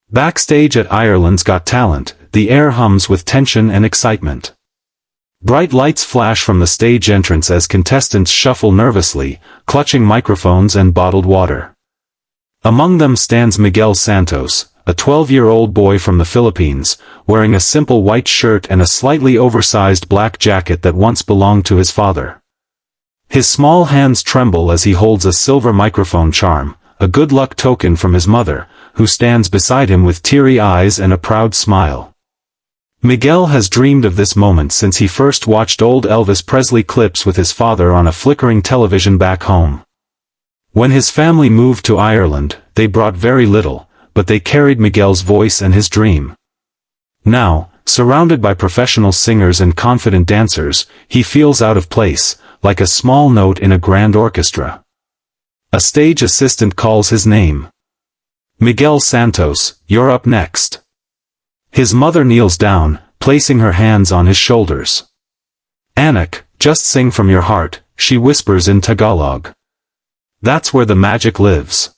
Backstage at Ireland's Got Talent, the air hums with tension and excitement. Bright lights flash from the stage entrance as contestants shuffle nervously, clutching microphones and bottled water. Among them stands Miguel Santos, a 12-year-old boy from the Philippines, wearing a simple white shirt and a slightly oversized black jacket that once belonged to his father. His small hands tremble as he holds a silver microphone charm, a good luck token from his mother, who stands beside him with teary eyes and a proud smile. Miguel has dreamed of this moment since he first watched old Elvis Presley clips with his father on a flickering television back home. When his family moved to Ireland, they brought very little, but they carried Miguel's voice and his dream. Now, surrounded by professional singers and confident dancers, he feels out of place, like a small note in a grand orchestra. A stage assistant calls his name. "Miguel Santos, you're up next." His mother kneels down, placing her hands on his shoulders. "Anak, just sing from your heart," she whispers in Tagalog. "That's where the magic lives."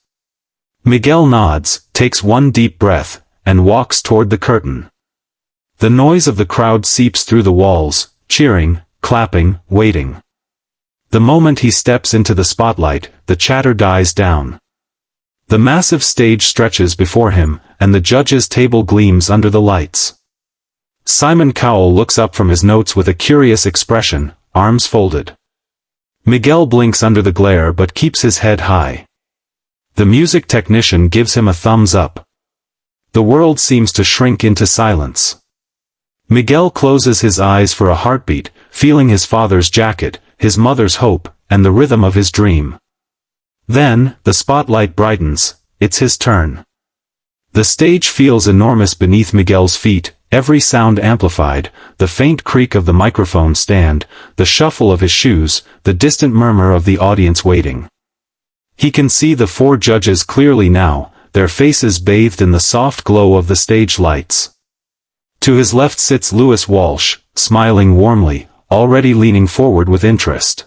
Miguel nods, takes one deep breath, and walks toward the curtain. The noise of the crowd seeps through the walls, cheering, clapping, waiting. The moment he steps into the spotlight, the chatter dies down. The massive stage stretches before him, and the judges' table gleams under the lights. Simon Cowell looks up from his notes with a curious expression, arms folded. Miguel blinks under the glare but keeps his head high. The music technician gives him a thumbs up. The world seems to shrink into silence. Miguel closes his eyes for a heartbeat, feeling his father's jacket, his mother's hope, and the rhythm of his dream. Then, the spotlight brightens, it's his turn. The stage feels enormous beneath Miguel's feet, every sound amplified, the faint creak of the microphone stand, the shuffle of his shoes, the distant murmur of the audience waiting. He can see the four judges clearly now, their faces bathed in the soft glow of the stage lights. To his left sits Lewis Walsh, smiling warmly, already leaning forward with interest.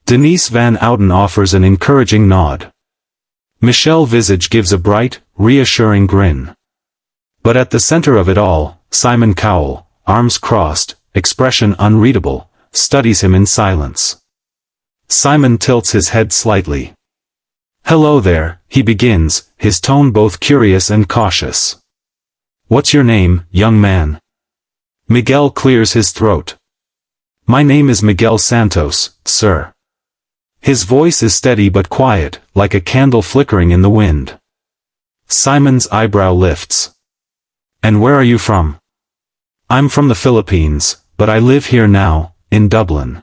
Denise Van Outen offers an encouraging nod. Michelle Visage gives a bright, reassuring grin. But at the center of it all, Simon Cowell, arms crossed, expression unreadable, studies him in silence. Simon tilts his head slightly. "Hello there," he begins, his tone both curious and cautious. "What's your name, young man?" Miguel clears his throat. "My name is Miguel Santos, sir." His voice is steady but quiet, like a candle flickering in the wind. Simon's eyebrow lifts. "And where are you from?" "I'm from the Philippines, but I live here now, in Dublin."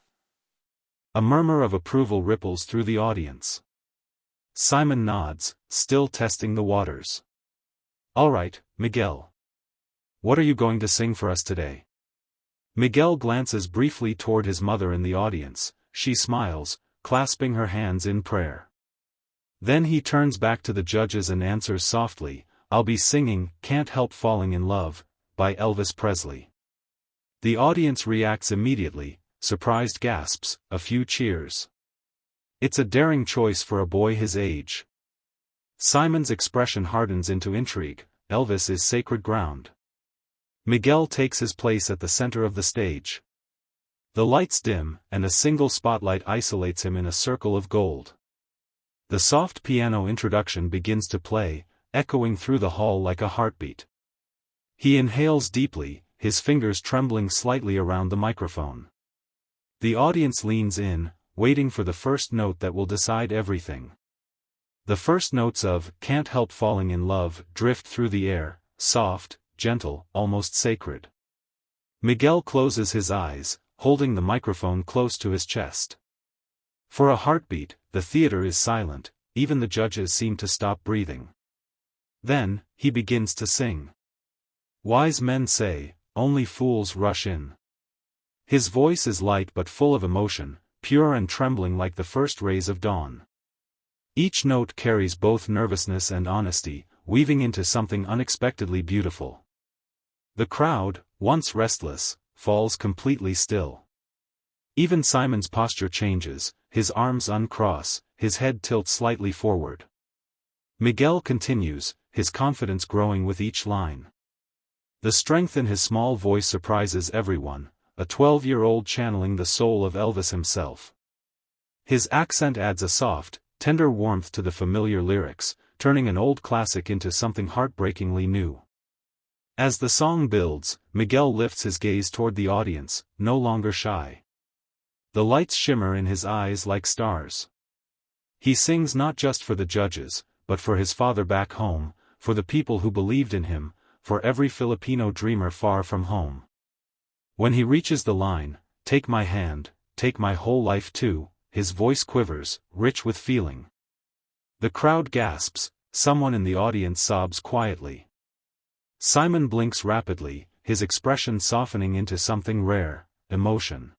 A murmur of approval ripples through the audience. Simon nods, still testing the waters. "All right, Miguel. What are you going to sing for us today?" Miguel glances briefly toward his mother in the audience. She smiles, clasping her hands in prayer. Then he turns back to the judges and answers softly, "I'll be singing Can't Help Falling in Love, by Elvis Presley." The audience reacts immediately, surprised gasps, a few cheers. It's a daring choice for a boy his age. Simon's expression hardens into intrigue. Elvis is sacred ground. Miguel takes his place at the center of the stage. The lights dim, and a single spotlight isolates him in a circle of gold. The soft piano introduction begins to play, echoing through the hall like a heartbeat. He inhales deeply, his fingers trembling slightly around the microphone. The audience leans in, waiting for the first note that will decide everything. The first notes of Can't Help Falling in Love drift through the air, soft, gentle, almost sacred. Miguel closes his eyes, holding the microphone close to his chest. For a heartbeat, the theater is silent, even the judges seem to stop breathing. Then, he begins to sing. Wise men say, only fools rush in. His voice is light but full of emotion, pure and trembling like the first rays of dawn. Each note carries both nervousness and honesty, weaving into something unexpectedly beautiful. The crowd, once restless, falls completely still. Even Simon's posture changes, his arms uncross, his head tilts slightly forward. Miguel continues, his confidence growing with each line. The strength in his small voice surprises everyone, a 12-year-old channeling the soul of Elvis himself. His accent adds a soft, tender warmth to the familiar lyrics, turning an old classic into something heartbreakingly new. As the song builds, Miguel lifts his gaze toward the audience, no longer shy. The lights shimmer in his eyes like stars. He sings not just for the judges, but for his father back home, for the people who believed in him, for every Filipino dreamer far from home. When he reaches the line, "Take my hand, take my whole life too," his voice quivers, rich with feeling. The crowd gasps, someone in the audience sobs quietly. Simon blinks rapidly, his expression softening into something rare, emotion.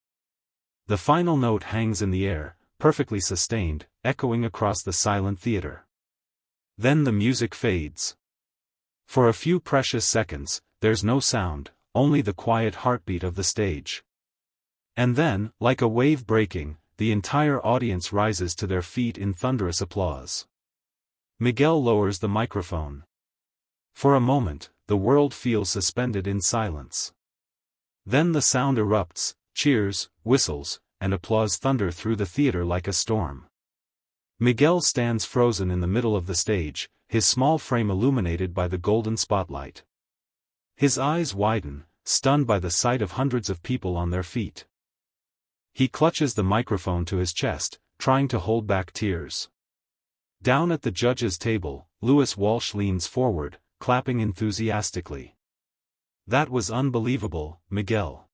The final note hangs in the air, perfectly sustained, echoing across the silent theater. Then the music fades. For a few precious seconds, there's no sound, only the quiet heartbeat of the stage. And then, like a wave breaking, the entire audience rises to their feet in thunderous applause. Miguel lowers the microphone. For a moment, the world feels suspended in silence. Then the sound erupts, cheers, whistles, and applause thunder through the theater like a storm. Miguel stands frozen in the middle of the stage, his small frame illuminated by the golden spotlight. His eyes widen, stunned by the sight of hundreds of people on their feet. He clutches the microphone to his chest, trying to hold back tears. Down at the judges' table, Lewis Walsh leans forward, clapping enthusiastically. "That was unbelievable, Miguel.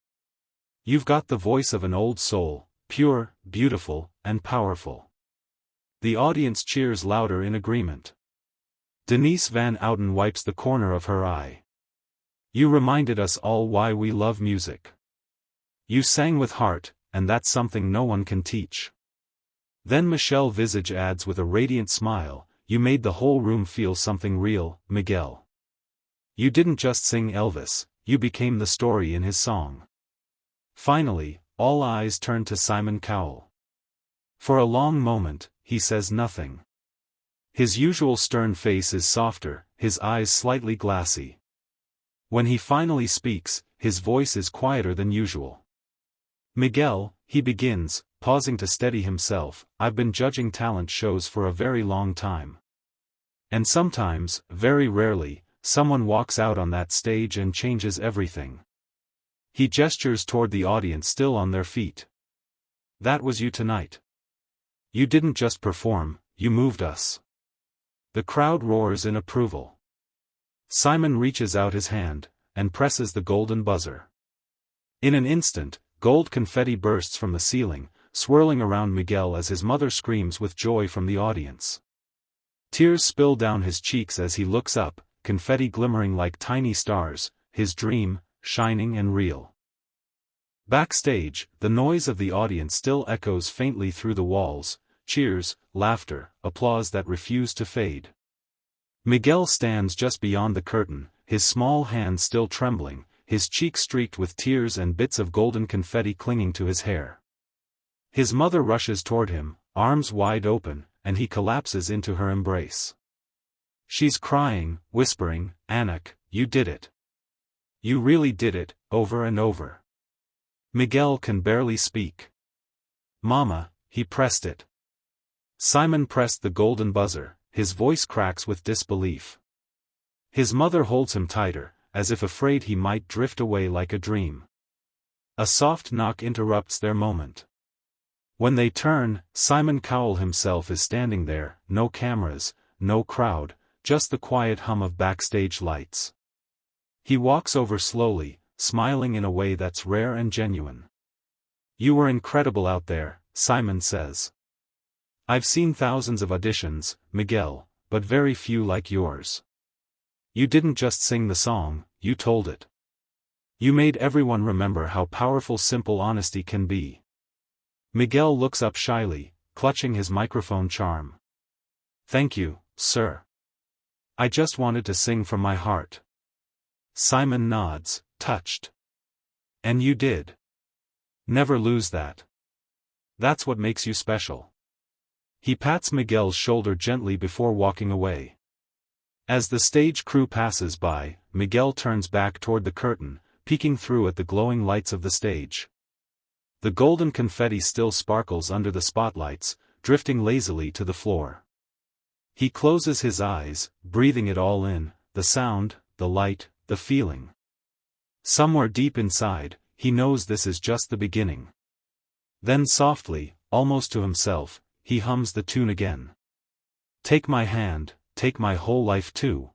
You've got the voice of an old soul, pure, beautiful, and powerful." The audience cheers louder in agreement. Denise Van Outen wipes the corner of her eye. "You reminded us all why we love music. You sang with heart, and that's something no one can teach." Then Michelle Visage adds with a radiant smile, "You made the whole room feel something real, Miguel. You didn't just sing Elvis, you became the story in his song." Finally, all eyes turn to Simon Cowell. For a long moment, he says nothing. His usual stern face is softer, his eyes slightly glassy. When he finally speaks, his voice is quieter than usual. "Miguel," he begins, pausing to steady himself, "I've been judging talent shows for a very long time. And sometimes, very rarely, someone walks out on that stage and changes everything." He gestures toward the audience still on their feet. "That was you tonight. You didn't just perform, you moved us." The crowd roars in approval. Simon reaches out his hand, and presses the golden buzzer. In an instant, gold confetti bursts from the ceiling, swirling around Miguel as his mother screams with joy from the audience. Tears spill down his cheeks as he looks up, confetti glimmering like tiny stars, his dream, shining and real. Backstage, the noise of the audience still echoes faintly through the walls, cheers, laughter, applause that refuse to fade. Miguel stands just beyond the curtain, his small hands still trembling, his cheeks streaked with tears and bits of golden confetti clinging to his hair. His mother rushes toward him, arms wide open, and he collapses into her embrace. She's crying, whispering, "Anak, you did it. You really did it," over and over. Miguel can barely speak. "Mama," he pressed it. Simon pressed the golden buzzer, his voice cracks with disbelief. His mother holds him tighter, as if afraid he might drift away like a dream. A soft knock interrupts their moment. When they turn, Simon Cowell himself is standing there, no cameras, no crowd, just the quiet hum of backstage lights. He walks over slowly, smiling in a way that's rare and genuine. "You were incredible out there," Simon says. "I've seen thousands of auditions, Miguel, but very few like yours. You didn't just sing the song, you told it. You made everyone remember how powerful simple honesty can be." Miguel looks up shyly, clutching his microphone charm. "Thank you, sir. I just wanted to sing from my heart." Simon nods, touched. "And you did. Never lose that. That's what makes you special." He pats Miguel's shoulder gently before walking away. As the stage crew passes by, Miguel turns back toward the curtain, peeking through at the glowing lights of the stage. The golden confetti still sparkles under the spotlights, drifting lazily to the floor. He closes his eyes, breathing it all in, the sound, the light, the feeling. Somewhere deep inside, he knows this is just the beginning. Then softly, almost to himself, he hums the tune again. Take my hand, take my whole life too.